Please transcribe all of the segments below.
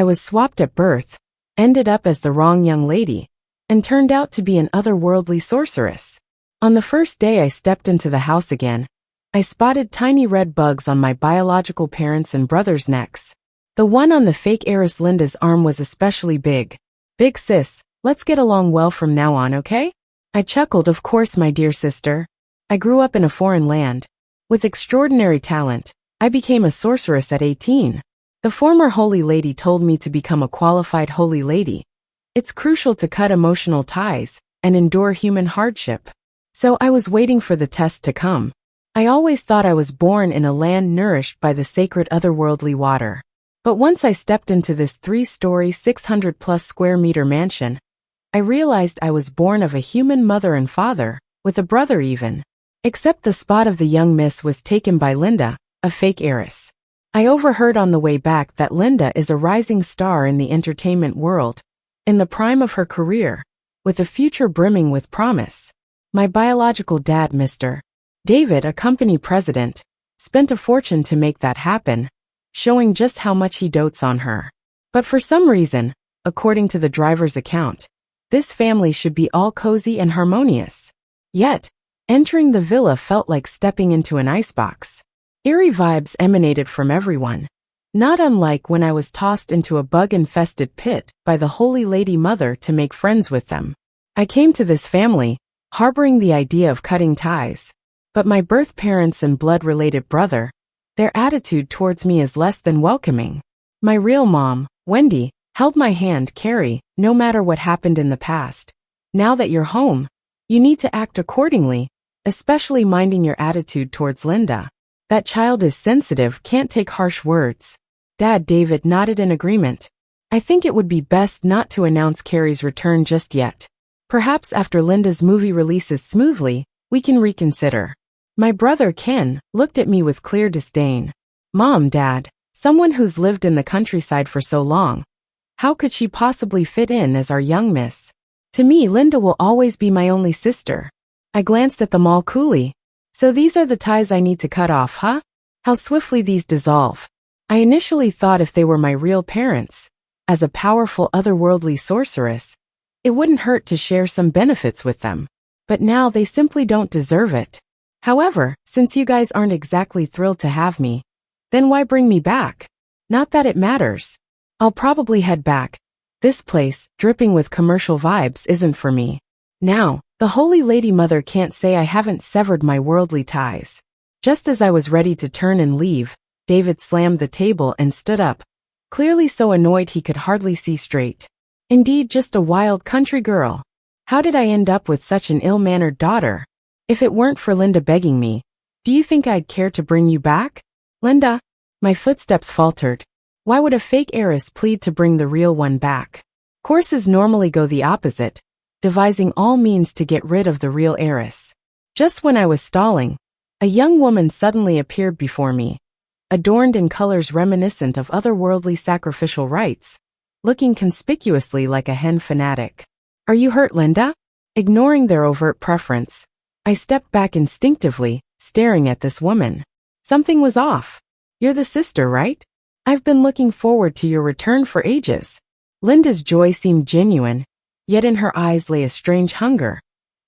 I was swapped at birth, ended up as the wrong young lady, and turned out to be an otherworldly sorceress. On the first day I stepped into the house again, I spotted tiny red bugs on my biological parents' and brothers' necks. The one on the fake heiress Linda's arm was especially big. Big sis, let's get along well from now on, okay? I chuckled. Of course, my dear sister. I grew up in a foreign land. With extraordinary talent, I became a sorceress at 18. The former holy lady told me to become a qualified holy lady. It's crucial to cut emotional ties and endure human hardship. So I was waiting for the test to come. I always thought I was born in a land nourished by the sacred otherworldly water. But once I stepped into this 3-story, 600-plus square meter mansion, I realized I was born of a human mother and father, with a brother even. Except the spot of the young miss was taken by Linda, a fake heiress. I overheard on the way back that Linda is a rising star in the entertainment world, in the prime of her career, with a future brimming with promise. My biological dad, Mr. David, a company president, spent a fortune to make that happen, showing just how much he dotes on her. But for some reason, according to the driver's account, this family should be all cozy and harmonious. Yet, entering the villa felt like stepping into an icebox. Eerie vibes emanated from everyone, not unlike when I was tossed into a bug-infested pit by the Holy Lady Mother to make friends with them. I came to this family, harboring the idea of cutting ties. But my birth parents and blood-related brother, their attitude towards me is less than welcoming. My real mom, Wendy, held my hand. Carrie, no matter what happened in the past, now that you're home, you need to act accordingly, especially minding your attitude towards Linda. That child is sensitive, can't take harsh words. Dad, David nodded in agreement. I think it would be best not to announce Carrie's return just yet. Perhaps after Linda's movie releases smoothly, we can reconsider. My brother Ken looked at me with clear disdain. Mom, Dad, someone who's lived in the countryside for so long, how could she possibly fit in as our young miss? To me, Linda will always be my only sister. I glanced at them all coolly. So these are the ties I need to cut off, huh? How swiftly these dissolve. I initially thought if they were my real parents, as a powerful otherworldly sorceress, it wouldn't hurt to share some benefits with them. But now they simply don't deserve it. However, since you guys aren't exactly thrilled to have me, then why bring me back? Not that it matters. I'll probably head back. This place, dripping with commercial vibes, isn't for me. Now, the Holy Lady Mother can't say I haven't severed my worldly ties. Just as I was ready to turn and leave, David slammed the table and stood up, clearly so annoyed he could hardly see straight. Indeed, just a wild country girl. How did I end up with such an ill-mannered daughter? If it weren't for Linda begging me, do you think I'd care to bring you back? Linda? My footsteps faltered. Why would a fake heiress plead to bring the real one back? Courses normally go the opposite, devising all means to get rid of the real heiress. Just when I was stalling, a young woman suddenly appeared before me, adorned in colors reminiscent of otherworldly sacrificial rites, looking conspicuously like a hen fanatic. Are you hurt, Linda? Ignoring their overt preference, I stepped back instinctively, staring at this woman. Something was off. You're the sister, right? I've been looking forward to your return for ages. Linda's joy seemed genuine, yet in her eyes lay a strange hunger,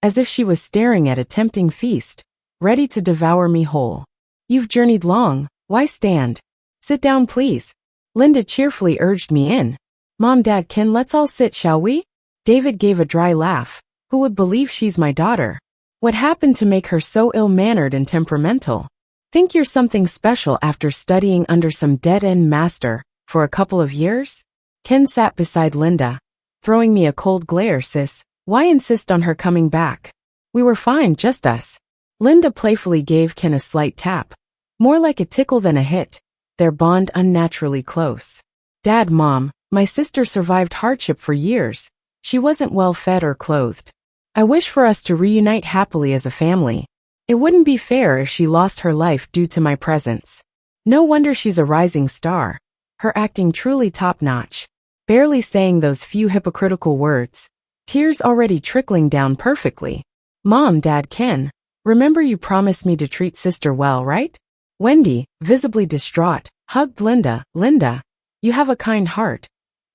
as if she was staring at a tempting feast, ready to devour me whole. You've journeyed long, why stand? Sit down, please. Linda cheerfully urged me in. Mom, Dad, Ken, let's all sit, shall we? David gave a dry laugh. Who would believe she's my daughter? What happened to make her so ill-mannered and temperamental? Think you're something special after studying under some dead-end master for a couple of years? Ken sat beside Linda, throwing me a cold glare. Sis, why insist on her coming back? We were fine, just us. Linda playfully gave Ken a slight tap, more like a tickle than a hit, their bond unnaturally close. Dad, Mom, my sister survived hardship for years. She wasn't well fed or clothed. I wish for us to reunite happily as a family. It wouldn't be fair if she lost her life due to my presence. No wonder she's a rising star. Her acting truly top-notch. Barely saying those few hypocritical words, tears already trickling down perfectly. Mom, Dad, Ken, remember you promised me to treat sister well, right? Wendy, visibly distraught, hugged Linda. Linda, you have a kind heart,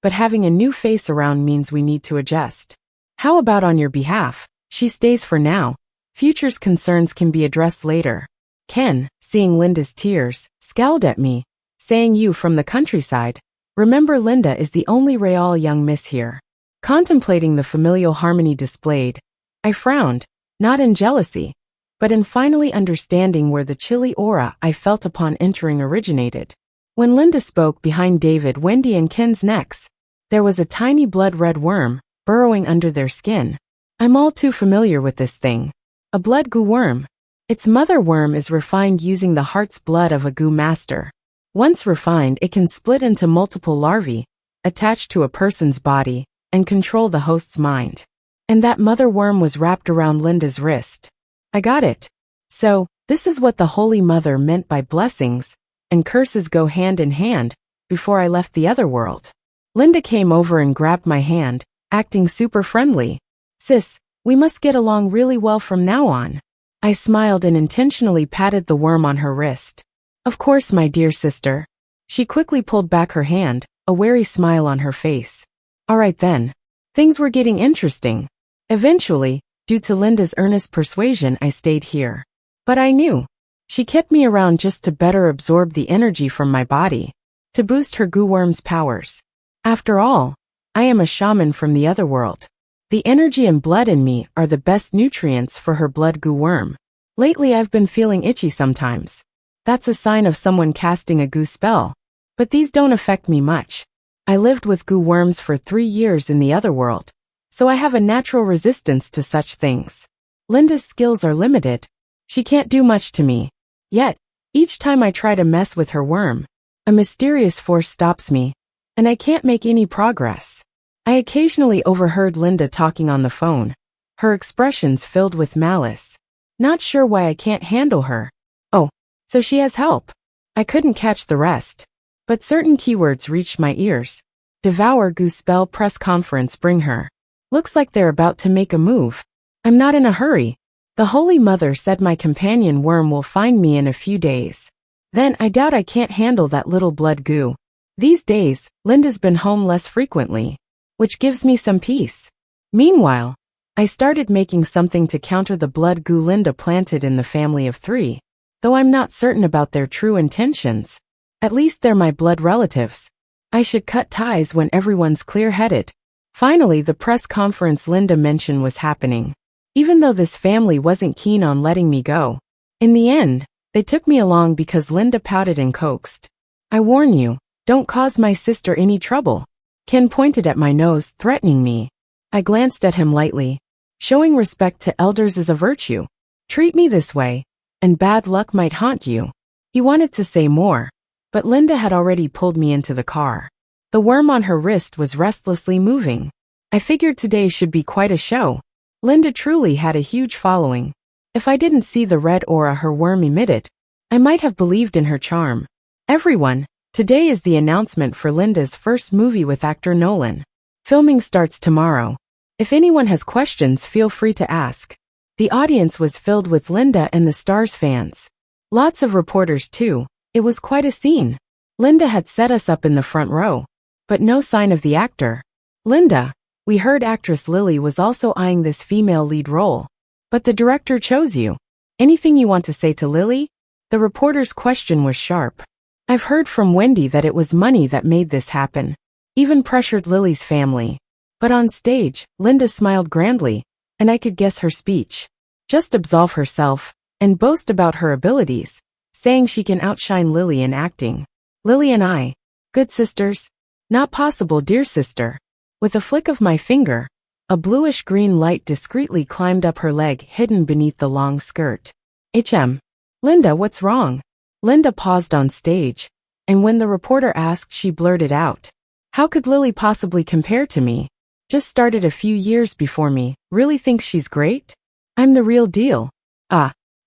but having a new face around means we need to adjust. How about on your behalf? She stays for now. Future's concerns can be addressed later. Ken, seeing Linda's tears, scowled at me, saying, you from the countryside. Remember, Linda is the only real young miss here. Contemplating the familial harmony displayed, I frowned, not in jealousy, but in finally understanding where the chilly aura I felt upon entering originated. When Linda spoke behind David, Wendy, and Ken's necks, there was a tiny blood-red worm burrowing under their skin. I'm all too familiar with this thing. A blood goo worm. Its mother worm is refined using the heart's blood of a goo master. Once refined, it can split into multiple larvae, attach to a person's body, and control the host's mind. And that mother worm was wrapped around Linda's wrist. I got it. So, this is what the Holy Mother meant by blessings and curses go hand in hand before I left the other world. Linda came over and grabbed my hand, acting super friendly. Sis, we must get along really well from now on. I smiled and intentionally patted the worm on her wrist. Of course, my dear sister. She quickly pulled back her hand, a wary smile on her face. All right then. Things were getting interesting. Eventually, due to Linda's earnest persuasion, I stayed here. But I knew. She kept me around just to better absorb the energy from my body, to boost her goo worm's powers. After all, I am a shaman from the other world. The energy and blood in me are the best nutrients for her blood goo worm. Lately I've been feeling itchy sometimes. That's a sign of someone casting a goo spell. But these don't affect me much. I lived with goo worms for 3 years in the other world, so I have a natural resistance to such things. Linda's skills are limited. She can't do much to me. Yet, each time I try to mess with her worm, a mysterious force stops me, and I can't make any progress. I occasionally overheard Linda talking on the phone, her expressions filled with malice. Not sure why I can't handle her. Oh, so she has help. I couldn't catch the rest, but certain keywords reached my ears. Devour goo spell press conference bring her. Looks like they're about to make a move. I'm not in a hurry. The Holy Mother said my companion worm will find me in a few days. Then I doubt I can't handle that little blood goo. These days, Linda's been home less frequently, which gives me some peace. Meanwhile, I started making something to counter the blood goo Linda planted in the family of 3, though I'm not certain about their true intentions. At least they're my blood relatives. I should cut ties when everyone's clear-headed. Finally, the press conference Linda mentioned was happening. Even though this family wasn't keen on letting me go. In the end, they took me along because Linda pouted and coaxed. I warn you, don't cause my sister any trouble. Ken pointed at my nose, threatening me. I glanced at him lightly. Showing respect to elders is a virtue. Treat me this way, and bad luck might haunt you. He wanted to say more, but Linda had already pulled me into the car. The worm on her wrist was restlessly moving. I figured today should be quite a show. Linda truly had a huge following. If I didn't see the red aura her worm emitted, I might have believed in her charm. Everyone, today is the announcement for Linda's first movie with actor Nolan. Filming starts tomorrow. If anyone has questions, feel free to ask. The audience was filled with Linda and the star's fans. Lots of reporters too. It was quite a scene. Linda had set us up in the front row, but no sign of the actor. Linda, we heard actress Lily was also eyeing this female lead role. But the director chose you. Anything you want to say to Lily? The reporter's question was sharp. I've heard from Wendy that it was money that made this happen. Even pressured Lily's family. But on stage, Linda smiled grandly, and I could guess her speech. Just absolve herself, and boast about her abilities, saying she can outshine Lily in acting. Lily and I, good sisters? Not possible, dear sister. With a flick of my finger, a bluish-green light discreetly climbed up her leg hidden beneath the long skirt. Linda, what's wrong? Linda paused on stage, and when the reporter asked, she blurted out. How could Lily possibly compare to me? Just started a few years before me, really thinks she's great? I'm the real deal.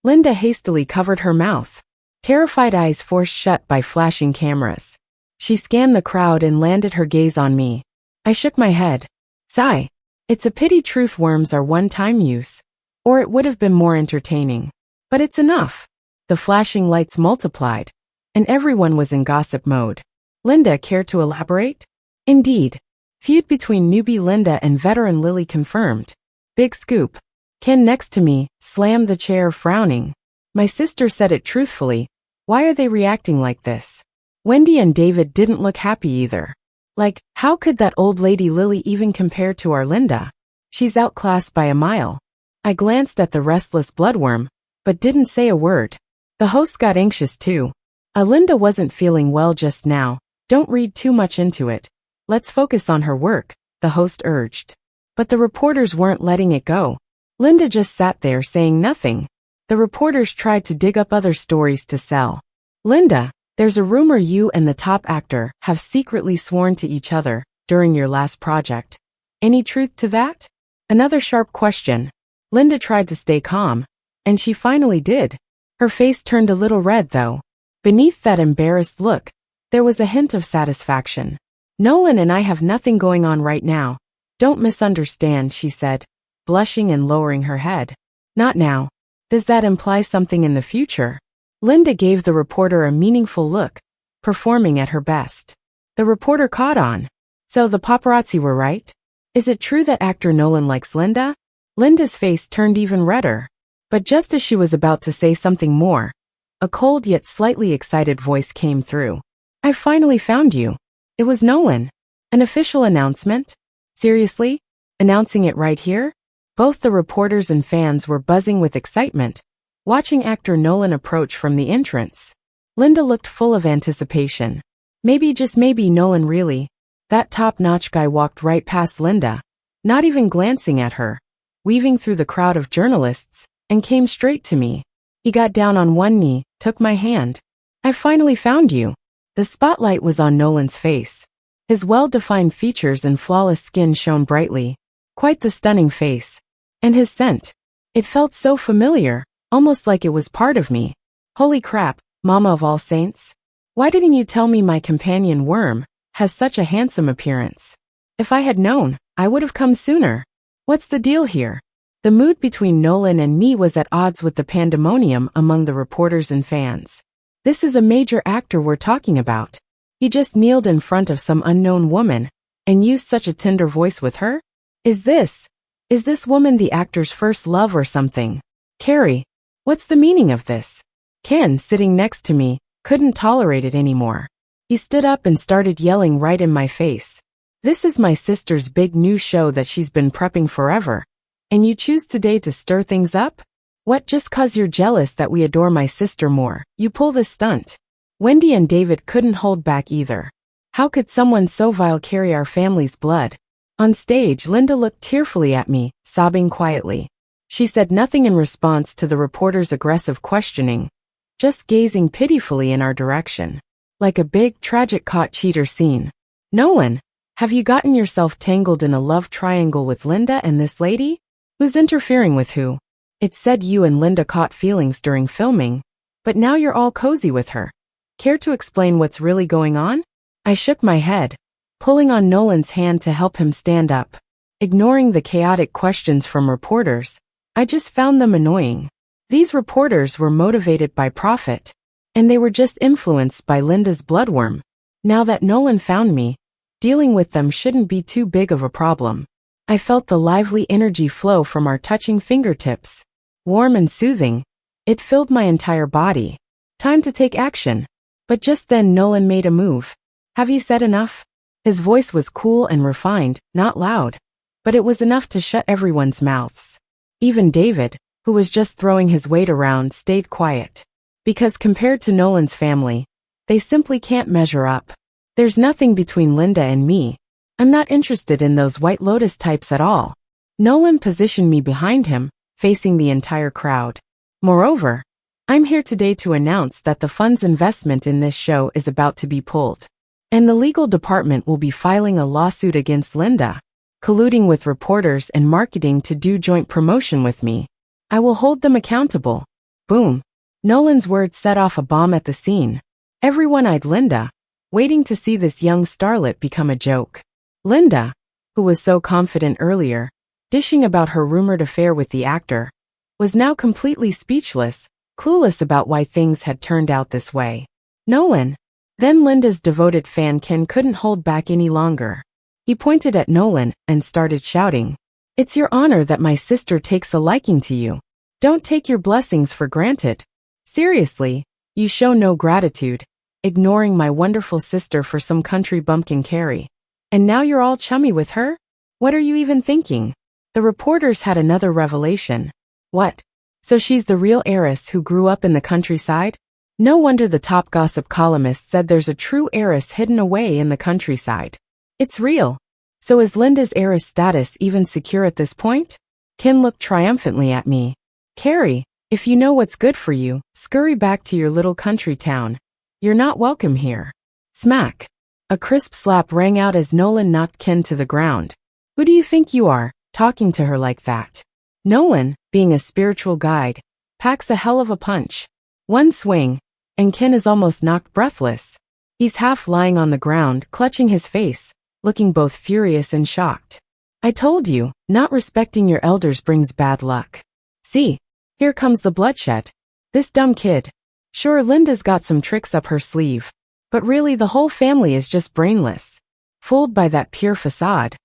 Linda hastily covered her mouth. Terrified eyes forced shut by flashing cameras. She scanned the crowd and landed her gaze on me. I shook my head. Sigh. It's a pity truth worms are one-time use, or it would have been more entertaining. But it's enough. The flashing lights multiplied, and everyone was in gossip mode. Linda, care to elaborate? Indeed. Feud between newbie Linda and veteran Lily confirmed. Big scoop. Ken next to me slammed the chair, frowning. My sister said it truthfully. Why are they reacting like this? Wendy and David didn't look happy either. Like, how could that old lady Lily even compare to our Linda? She's outclassed by a mile. I glanced at the restless bloodworm, but didn't say a word. The host got anxious too. Linda wasn't feeling well just now. Don't read too much into it. Let's focus on her work, the host urged. But the reporters weren't letting it go. Linda just sat there saying nothing. The reporters tried to dig up other stories to sell. Linda, there's a rumor you and the top actor have secretly sworn to each other during your last project. Any truth to that? Another sharp question. Linda tried to stay calm, and she finally did. Her face turned a little red though. Beneath that embarrassed look, there was a hint of satisfaction. Nolan and I have nothing going on right now. Don't misunderstand, she said, blushing and lowering her head. Not now. Does that imply something in the future? Linda gave the reporter a meaningful look, performing at her best. The reporter caught on. So the paparazzi were right? Is it true that actor Nolan likes Linda? Linda's face turned even redder. But just as she was about to say something more, a cold yet slightly excited voice came through. I finally found you. It was Nolan. An official announcement? Seriously? Announcing it right here? Both the reporters and fans were buzzing with excitement, watching actor Nolan approach from the entrance. Linda looked full of anticipation. Maybe, just maybe, Nolan really. That top-notch guy walked right past Linda, not even glancing at her, weaving through the crowd of journalists, and came straight to me. He got down on one knee, took my hand. I finally found you. The spotlight was on Nolan's face. His well-defined features and flawless skin shone brightly. Quite the stunning face. And his scent. It felt so familiar, almost like it was part of me. Holy crap, Mama of all saints. Why didn't you tell me my companion worm has such a handsome appearance? If I had known, I would have come sooner. What's the deal here? The mood between Nolan and me was at odds with the pandemonium among the reporters and fans. This is a major actor we're talking about. He just kneeled in front of some unknown woman and used such a tender voice with her? Is this woman the actor's first love or something? Carrie, what's the meaning of this? Ken, sitting next to me, couldn't tolerate it anymore. He stood up and started yelling right in my face. This is my sister's big new show that she's been prepping forever. And you choose today to stir things up? What, just 'cause you're jealous that we adore my sister more, you pull this stunt? Wendy and David couldn't hold back either. How could someone so vile carry our family's blood? On stage, Linda looked tearfully at me, sobbing quietly. She said nothing in response to the reporter's aggressive questioning, just gazing pitifully in our direction. Like a big, tragic caught cheater scene. Nolan, have you gotten yourself tangled in a love triangle with Linda and this lady? Who's interfering with who? It said you and Linda caught feelings during filming, but now you're all cozy with her. Care to explain what's really going on? I shook my head, pulling on Nolan's hand to help him stand up. Ignoring the chaotic questions from reporters, I just found them annoying. These reporters were motivated by profit, and they were just influenced by Linda's bloodworm. Now that Nolan found me, dealing with them shouldn't be too big of a problem. I felt the lively energy flow from our touching fingertips. Warm and soothing, it filled my entire body. Time to take action. But just then Nolan made a move. Have you said enough? His voice was cool and refined, not loud. But it was enough to shut everyone's mouths. Even David, who was just throwing his weight around, stayed quiet. Because compared to Nolan's family, they simply can't measure up. There's nothing between Linda and me. I'm not interested in those White Lotus types at all. Nolan positioned me behind him, facing the entire crowd. Moreover, I'm here today to announce that the fund's investment in this show is about to be pulled. And the legal department will be filing a lawsuit against Linda, colluding with reporters and marketing to do joint promotion with me. I will hold them accountable. Boom. Nolan's words set off a bomb at the scene. Everyone eyed Linda, waiting to see this young starlet become a joke. Linda, who was so confident earlier, dishing about her rumored affair with the actor, was now completely speechless, clueless about why things had turned out this way. Nolan, Then Linda's devoted fan Ken couldn't hold back any longer. He pointed at Nolan and started shouting, "It's your honor that my sister takes a liking to you. Don't take your blessings for granted. Seriously, you show no gratitude, ignoring my wonderful sister for some country bumpkin Carrie. And now you're all chummy with her? What are you even thinking?" The reporters had another revelation. What? So she's the real heiress who grew up in the countryside? No wonder the top gossip columnist said there's a true heiress hidden away in the countryside. It's real. So is Linda's heiress status even secure at this point? Ken looked triumphantly at me. Carrie, if you know what's good for you, scurry back to your little country town. You're not welcome here. Smack. A crisp slap rang out as Nolan knocked Ken to the ground. Who do you think you are, talking to her like that? Nolan, being a spiritual guide, packs a hell of a punch. One swing, and Ken is almost knocked breathless. He's half lying on the ground, clutching his face, looking both furious and shocked. I told you, not respecting your elders brings bad luck. See, here comes the bloodshed. This dumb kid. Sure, Linda's got some tricks up her sleeve, but really the whole family is just brainless. Fooled by that pure facade.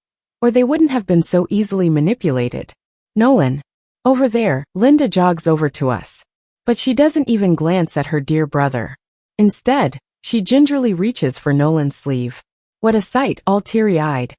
Or they wouldn't have been so easily manipulated. Nolan. Over there, Linda jogs over to us. But she doesn't even glance at her dear brother. Instead, she gingerly reaches for Nolan's sleeve. What a sight, all teary-eyed.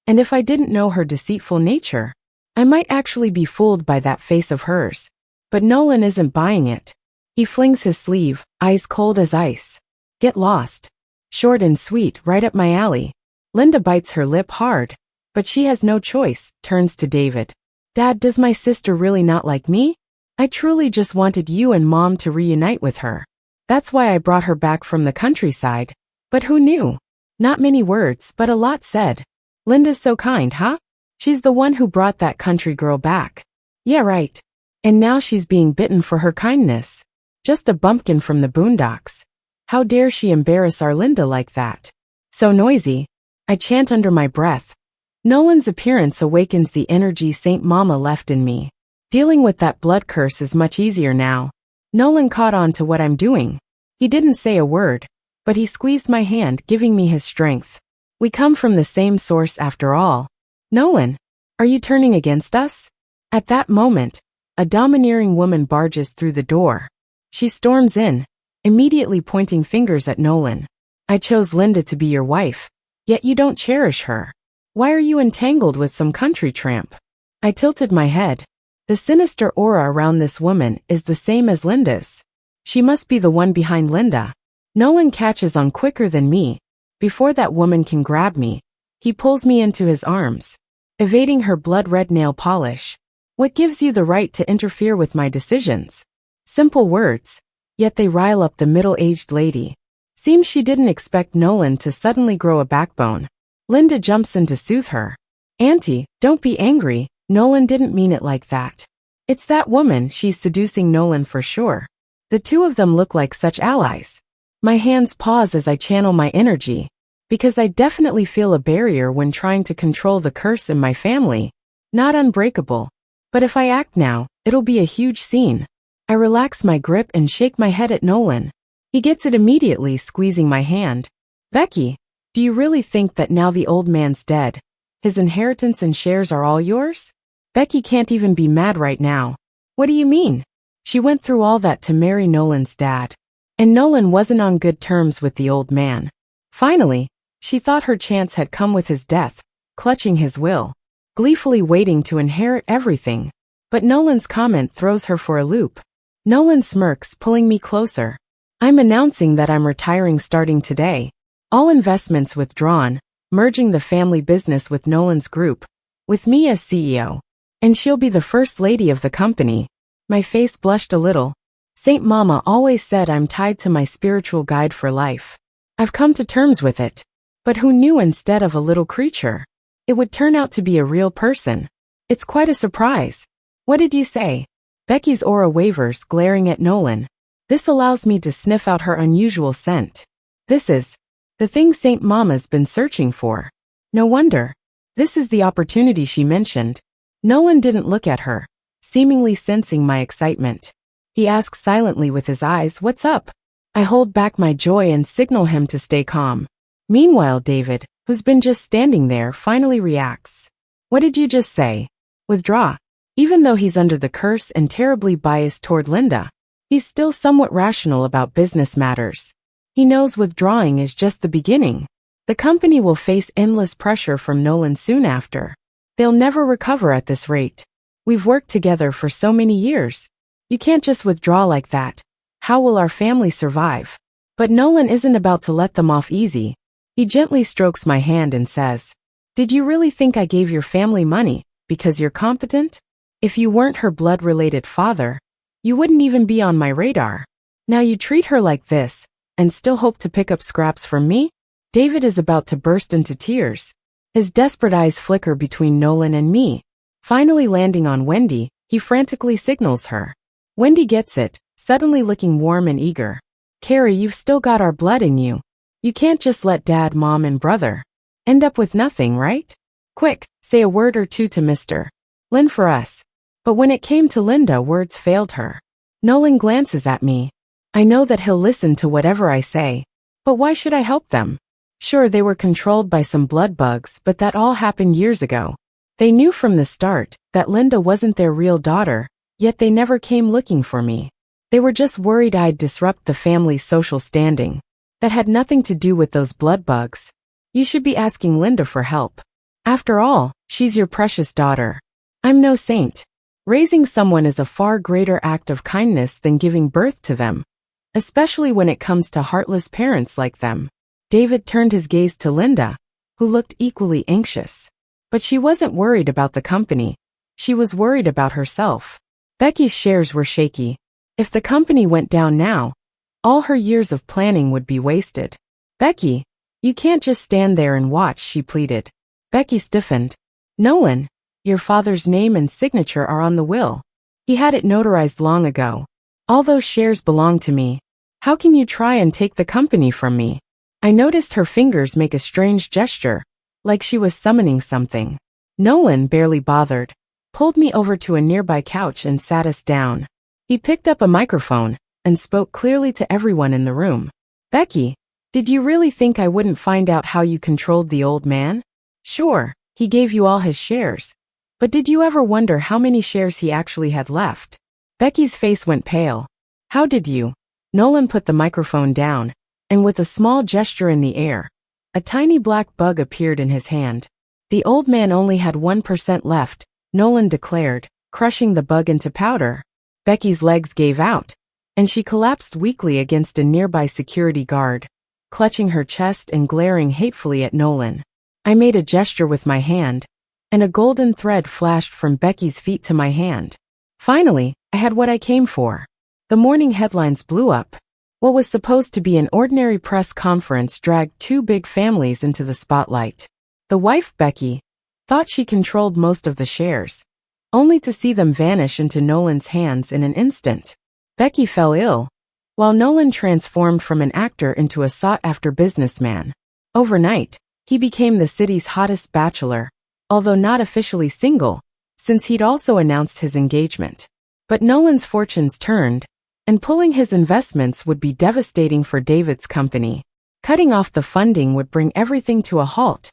And if I didn't know her deceitful nature, I might actually be fooled by that face of hers. But Nolan isn't buying it. He flings his sleeve, eyes cold as ice. Get lost. Short and sweet, right up my alley. Linda bites her lip hard, but she has no choice, turns to David. Dad, does my sister really not like me? I truly just wanted you and Mom to reunite with her. That's why I brought her back from the countryside. But who knew? Not many words, but a lot said. Linda's so kind, huh? She's the one who brought that country girl back. Yeah, right. And now she's being bitten for her kindness. Just a bumpkin from the boondocks. How dare she embarrass our Linda like that? So noisy. I chant under my breath. Nolan's appearance awakens the energy Saint Mama left in me. Dealing with that blood curse is much easier now. Nolan caught on to what I'm doing. He didn't say a word, but he squeezed my hand, giving me his strength. We come from the same source after all. Nolan, are you turning against us? At that moment, a domineering woman barges through the door. She storms in, immediately pointing fingers at Nolan. I chose Linda to be your wife, yet you don't cherish her. Why are you entangled with some country tramp? I tilted my head. The sinister aura around this woman is the same as Linda's. She must be the one behind Linda. Nolan catches on quicker than me. Before that woman can grab me, he pulls me into his arms, evading her blood-red nail polish. What gives you the right to interfere with my decisions? Simple words, yet they rile up the middle-aged lady. Seems she didn't expect Nolan to suddenly grow a backbone. Linda jumps in to soothe her. Auntie, don't be angry, Nolan didn't mean it like that. It's that woman, she's seducing Nolan for sure. The two of them look like such allies. My hands pause as I channel my energy, because I definitely feel a barrier when trying to control the curse in my family. Not unbreakable. But if I act now, it'll be a huge scene. I relax my grip and shake my head at Nolan. He gets it immediately, squeezing my hand. Becky, do you really think that now the old man's dead, his inheritance and shares are all yours? Becky can't even be mad right now. What do you mean? She went through all that to marry Nolan's dad. And Nolan wasn't on good terms with the old man. Finally, she thought her chance had come with his death, clutching his will, gleefully waiting to inherit everything. But Nolan's comment throws her for a loop. Nolan smirks, pulling me closer. I'm announcing that I'm retiring starting today. All investments withdrawn, merging the family business with Nolan's group, with me as CEO. And she'll be the first lady of the company. My face blushed a little. Saint Mama always said I'm tied to my spiritual guide for life. I've come to terms with it. But who knew instead of a little creature, it would turn out to be a real person? It's quite a surprise. What did you say? Becky's aura wavers, glaring at Nolan. This allows me to sniff out her unusual scent. This is the thing Saint Mama's been searching for. No wonder. This is the opportunity she mentioned. Nolan didn't look at her, seemingly sensing my excitement. He asked silently with his eyes, "What's up?" I hold back my joy and signal him to stay calm. Meanwhile, David, who's been just standing there, finally reacts. What did you just say? Withdraw. Even though he's under the curse and terribly biased toward Linda, he's still somewhat rational about business matters. He knows withdrawing is just the beginning. The company will face endless pressure from Nolan soon after. They'll never recover at this rate. We've worked together for so many years. You can't just withdraw like that. How will our family survive? But Nolan isn't about to let them off easy. He gently strokes my hand and says, Did you really think I gave your family money because you're competent? If you weren't her blood-related father, you wouldn't even be on my radar. Now you treat her like this, and still hope to pick up scraps from me? David is about to burst into tears. His desperate eyes flicker between Nolan and me. Finally landing on Wendy, he frantically signals her. Wendy gets it, suddenly looking warm and eager. Carrie, you've still got our blood in you. You can't just let Dad, Mom, and brother end up with nothing, right? Quick, say a word or two to Mr. Lynn for us. But when it came to Linda, words failed her. Nolan glances at me. I know that he'll listen to whatever I say. But why should I help them? Sure, they were controlled by some blood bugs, but that all happened years ago. They knew from the start that Linda wasn't their real daughter, yet they never came looking for me. They were just worried I'd disrupt the family's social standing. That had nothing to do with those blood bugs. You should be asking Linda for help. After all, she's your precious daughter. I'm no saint. Raising someone is a far greater act of kindness than giving birth to them, especially when it comes to heartless parents like them. David turned his gaze to Linda, who looked equally anxious. But she wasn't worried about the company. She was worried about herself. Becky's shares were shaky. If the company went down now, all her years of planning would be wasted. Becky, you can't just stand there and watch, she pleaded. Becky stiffened. Nolan, your father's name and signature are on the will. He had it notarized long ago. All those shares belong to me. How can you try and take the company from me? I noticed her fingers make a strange gesture, like she was summoning something. Nolan, barely bothered, pulled me over to a nearby couch and sat us down. He picked up a microphone and spoke clearly to everyone in the room. Becky, did you really think I wouldn't find out how you controlled the old man? Sure, he gave you all his shares. But did you ever wonder how many shares he actually had left? Becky's face went pale. How did you? Nolan put the microphone down, and with a small gesture in the air, a tiny black bug appeared in his hand. The old man only had 1% left, Nolan declared, crushing the bug into powder. Becky's legs gave out, and she collapsed weakly against a nearby security guard, clutching her chest and glaring hatefully at Nolan. I made a gesture with my hand, and a golden thread flashed from Becky's feet to my hand. Finally, I had what I came for. The morning headlines blew up. What was supposed to be an ordinary press conference dragged two big families into the spotlight. The wife, Becky, thought she controlled most of the shares, only to see them vanish into Nolan's hands in an instant. Becky fell ill, while Nolan transformed from an actor into a sought-after businessman. Overnight, he became the city's hottest bachelor, although not officially single, since he'd also announced his engagement. But Nolan's fortunes turned, and pulling his investments would be devastating for David's company. Cutting off the funding would bring everything to a halt,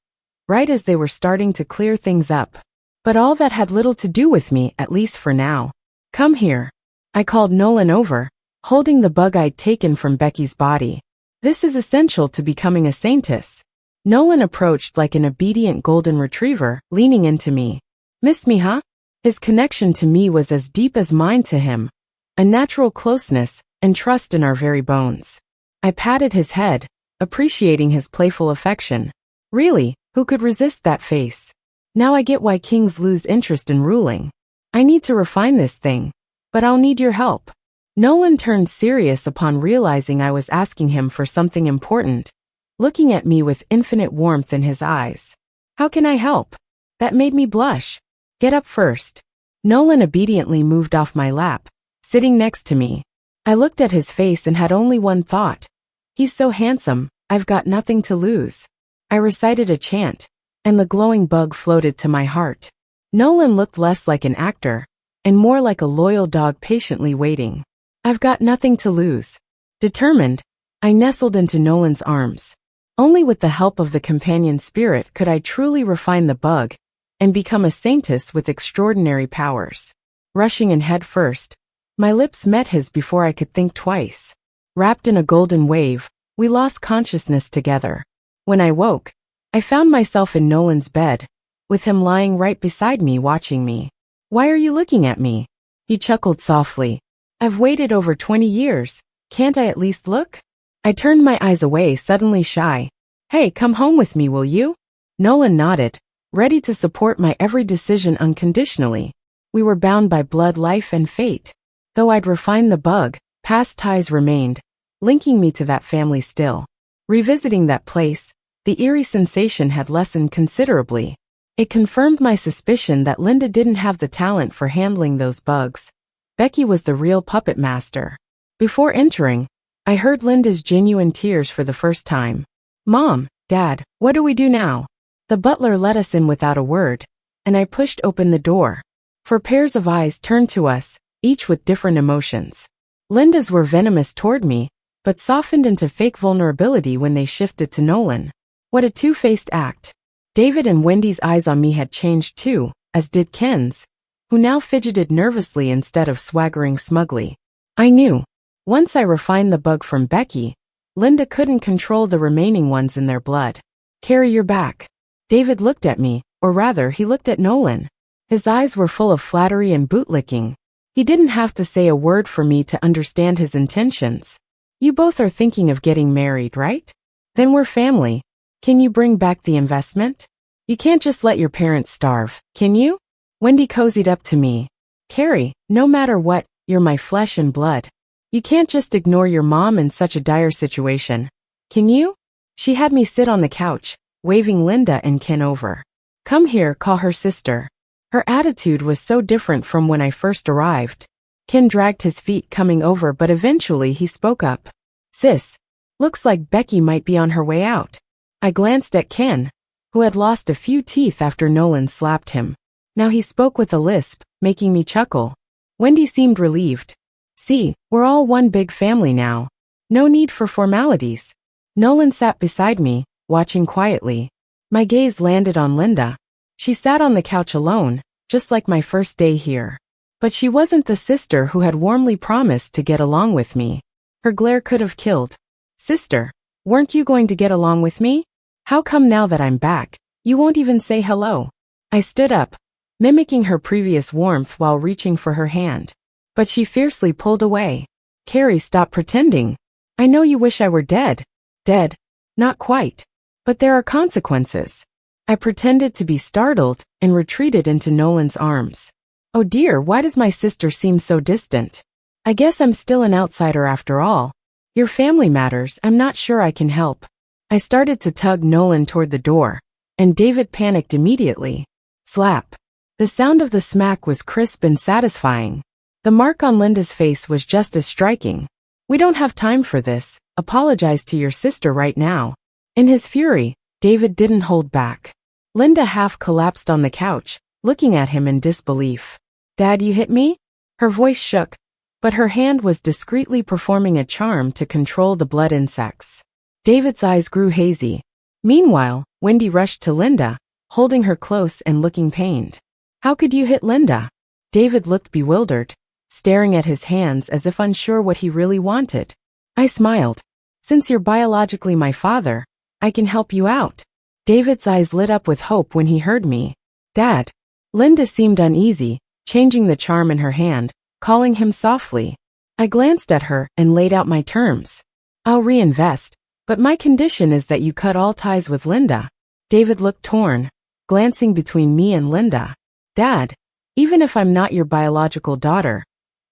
right as they were starting to clear things up. But all that had little to do with me, at least for now. Come here. I called Nolan over, holding the bug I'd taken from Becky's body. This is essential to becoming a saintess. Nolan approached like an obedient golden retriever, leaning into me. Miss me, huh? His connection to me was as deep as mine to him, a natural closeness and trust in our very bones. I patted his head, appreciating his playful affection. Really, who could resist that face? Now I get why kings lose interest in ruling. I need to refine this thing, but I'll need your help. Nolan turned serious upon realizing I was asking him for something important, looking at me with infinite warmth in his eyes. How can I help? That made me blush. Get up first. Nolan obediently moved off my lap, sitting next to me. I looked at his face and had only one thought. He's so handsome, I've got nothing to lose. I recited a chant, and the glowing bug floated to my heart. Nolan looked less like an actor, and more like a loyal dog patiently waiting. I've got nothing to lose. Determined, I nestled into Nolan's arms. Only with the help of the companion spirit could I truly refine the bug and become a saintess with extraordinary powers. Rushing in head first, my lips met his before I could think twice. Wrapped in a golden wave, we lost consciousness together. When I woke, I found myself in Nolan's bed, with him lying right beside me watching me. "Why are you looking at me?" He chuckled softly. "I've waited over 20 years. Can't I at least look?" I turned my eyes away, suddenly shy. "Hey, come home with me, will you?" Nolan nodded, ready to support my every decision unconditionally. We were bound by blood, life, and fate. Though I'd refined the bug, past ties remained, linking me to that family still. Revisiting that place, the eerie sensation had lessened considerably. It confirmed my suspicion that Linda didn't have the talent for handling those bugs. Becky was the real puppet master. Before entering, I heard Linda's genuine tears for the first time. "Mom, Dad, what do we do now?" The butler let us in without a word, and I pushed open the door. Four pairs of eyes turned to us, each with different emotions. Linda's were venomous toward me, but softened into fake vulnerability when they shifted to Nolan. What a two-faced act. David and Wendy's eyes on me had changed too, as did Ken's, who now fidgeted nervously instead of swaggering smugly. I knew. Once I refined the bug from Becky, Linda couldn't control the remaining ones in their blood. "Carry your back." David looked at me, or rather he looked at Nolan. His eyes were full of flattery and bootlicking. He didn't have to say a word for me to understand his intentions. "You both are thinking of getting married, right? Then we're family. Can you bring back the investment? You can't just let your parents starve, can you?" Wendy cozied up to me. "Carrie, no matter what, you're my flesh and blood. You can't just ignore your mom in such a dire situation. Can you?" She had me sit on the couch, waving Linda and Ken over. "Come here, call her sister." Her attitude was so different from when I first arrived. Ken dragged his feet coming over, but eventually he spoke up. "Sis, looks like Becky might be on her way out." I glanced at Ken, who had lost a few teeth after Nolan slapped him. Now he spoke with a lisp, making me chuckle. Wendy seemed relieved. "See, we're all one big family now. No need for formalities." Nolan sat beside me, watching quietly. My gaze landed on Linda. She sat on the couch alone, just like my first day here. But she wasn't the sister who had warmly promised to get along with me. Her glare could have killed. "Sister, weren't you going to get along with me? How come now that I'm back, you won't even say hello?" I stood up, mimicking her previous warmth while reaching for her hand. But she fiercely pulled away. "Carrie, stop pretending. I know you wish I were dead." "Dead? Not quite. But there are consequences." I pretended to be startled and retreated into Nolan's arms. "Oh dear, why does my sister seem so distant? I guess I'm still an outsider after all. Your family matters, I'm not sure I can help." I started to tug Nolan toward the door, and David panicked immediately. Slap. The sound of the smack was crisp and satisfying. The mark on Linda's face was just as striking. "We don't have time for this. Apologize to your sister right now." In his fury, David didn't hold back. Linda half collapsed on the couch, looking at him in disbelief. "Dad, you hit me?" Her voice shook, but her hand was discreetly performing a charm to control the blood insects. David's eyes grew hazy. Meanwhile, Wendy rushed to Linda, holding her close and looking pained. "How could you hit Linda?" David looked bewildered, staring at his hands as if unsure what he really wanted. I smiled. "Since you're biologically my father, I can help you out." David's eyes lit up with hope when he heard me. "Dad." Linda seemed uneasy, changing the charm in her hand, calling him softly. I glanced at her and laid out my terms. "I'll reinvest, but my condition is that you cut all ties with Linda." David looked torn, glancing between me and Linda. "Dad, even if I'm not your biological daughter,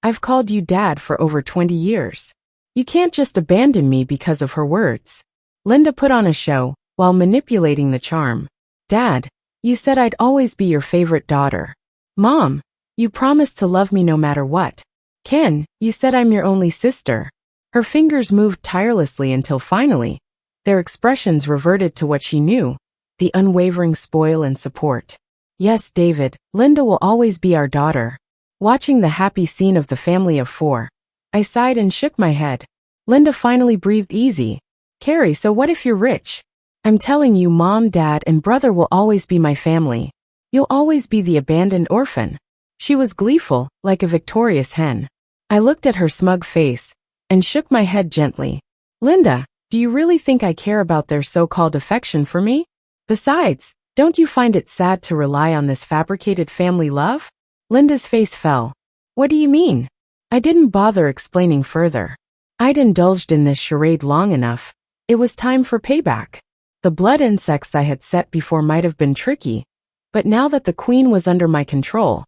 I've called you Dad for over 20 years. You can't just abandon me because of her words." Linda put on a show, while manipulating the charm. "Dad, you said I'd always be your favorite daughter." "Mom, you promised to love me no matter what." "Ken, you said I'm your only sister." Her fingers moved tirelessly until finally, their expressions reverted to what she knew, the unwavering spoil and support. "Yes, David, Linda will always be our daughter." Watching the happy scene of the family of four, I sighed and shook my head. Linda finally breathed easy. Carrie, so what if you're rich? I'm telling you, Mom, Dad, and brother will always be my family. You'll always be the abandoned orphan. She was gleeful, like a victorious hen. I looked at her smug face and shook my head gently. Linda, do you really think I care about their so-called affection for me? Besides, don't you find it sad to rely on this fabricated family love? Linda's face fell. What do you mean? I didn't bother explaining further. I'd indulged in this charade long enough. It was time for payback. The blood insects I had set before might have been tricky, but now that the queen was under my control,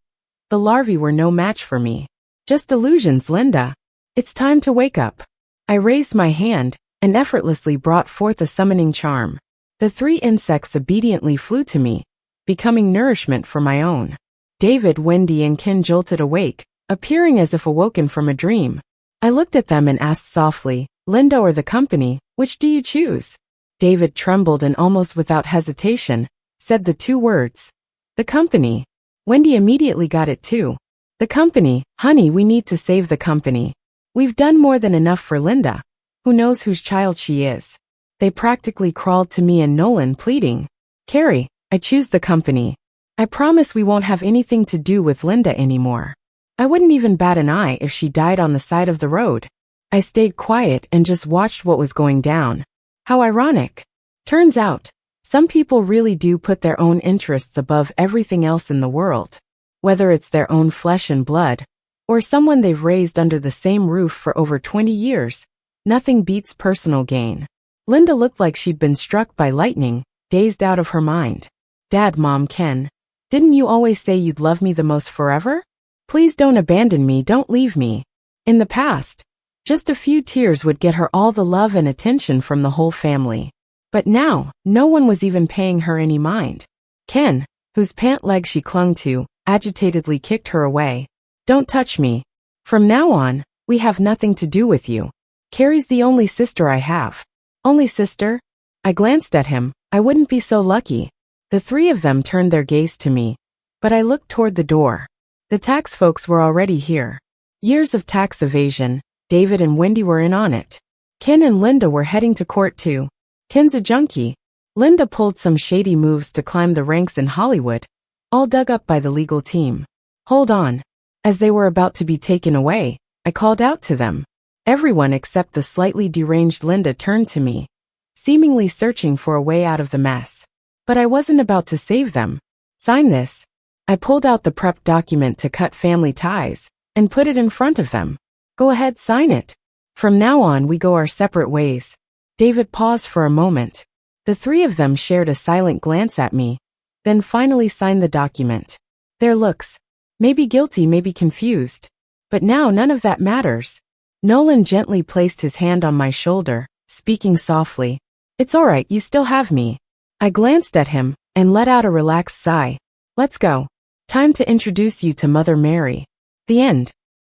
the larvae were no match for me. Just illusions, Linda. It's time to wake up. I raised my hand and effortlessly brought forth a summoning charm. The 3 insects obediently flew to me, becoming nourishment for my own. David, Wendy, and Ken jolted awake, appearing as if awoken from a dream. I looked at them and asked softly, Linda or the company, which do you choose? David trembled and almost without hesitation, said the 2 words. The company. Wendy immediately got it too. The company, honey, we need to save the company. We've done more than enough for Linda. Who knows whose child she is? They practically crawled to me and Nolan, pleading. Carrie, I choose the company. I promise we won't have anything to do with Linda anymore. I wouldn't even bat an eye if she died on the side of the road. I stayed quiet and just watched what was going down. How ironic. Turns out, some people really do put their own interests above everything else in the world. Whether it's their own flesh and blood, or someone they've raised under the same roof for over 20 years, nothing beats personal gain. Linda looked like she'd been struck by lightning, dazed out of her mind. Dad, Mom, Ken, didn't you always say you'd love me the most forever? Please don't abandon me, don't leave me. In the past, just a few tears would get her all the love and attention from the whole family. But now, no one was even paying her any mind. Ken, whose pant leg she clung to, agitatedly kicked her away. Don't touch me. From now on, we have nothing to do with you. Carrie's the only sister I have. Only sister? I glanced at him. I wouldn't be so lucky. The 3 of them turned their gaze to me, but I looked toward the door. The tax folks were already here. Years of tax evasion. David and Wendy were in on it. Ken and Linda were heading to court too. Ken's a junkie. Linda pulled some shady moves to climb the ranks in Hollywood, all dug up by the legal team. Hold on. As they were about to be taken away, I called out to them. Everyone except the slightly deranged Linda turned to me, seemingly searching for a way out of the mess. But I wasn't about to save them. Sign this. I pulled out the prep document to cut family ties and put it in front of them. Go ahead, sign it. From now on, we go our separate ways. David paused for a moment. The 3 of them shared a silent glance at me, then finally signed the document. Their looks, maybe guilty, maybe confused. But now none of that matters. Nolan gently placed his hand on my shoulder, speaking softly. It's all right, you still have me. I glanced at him and let out a relaxed sigh. Let's go. Time to introduce you to Mother Mary. The end.